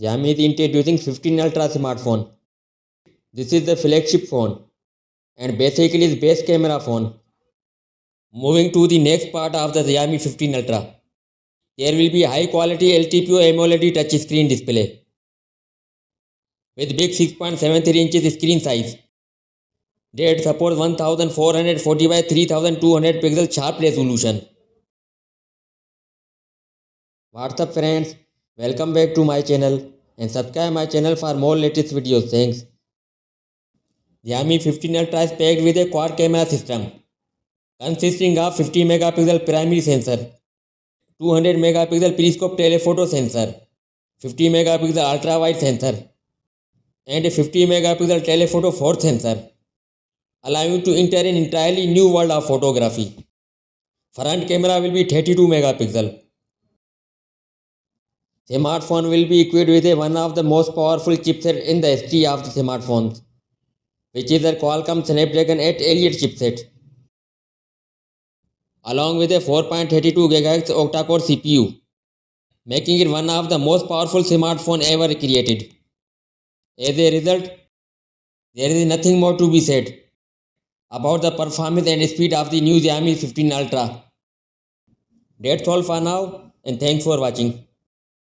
Xiaomi is introducing 15 Ultra smartphone. This is the flagship phone and basically is best camera phone. Moving to the next part of the Xiaomi 15 Ultra. There will be high quality LTPO AMOLED touchscreen display with big 6.73 inches screen size that supports 1440 by 3200 pixel sharp resolution. What's up friends, welcome back to my channel and subscribe my channel for more latest videos. Thanks. Xiaomi 15 Ultra is packed with a quad camera system consisting of 50 megapixel primary sensor, 200 megapixel periscope telephoto sensor, 50 megapixel ultra wide sensor and a 50 megapixel telephoto fourth sensor, allowing you to enter an entirely new world of photography. Front camera will be 32 megapixel. Smartphone will be equipped with one of the most powerful chipsets in the history of the smartphones, which is the Qualcomm Snapdragon 8 Elite chipset, along with a 4.32 GHz octa-core CPU, making it one of the most powerful smartphones ever created. As a result, there is nothing more to be said about the performance and speed of the new Xiaomi 15 Ultra. That's all for now and thanks for watching.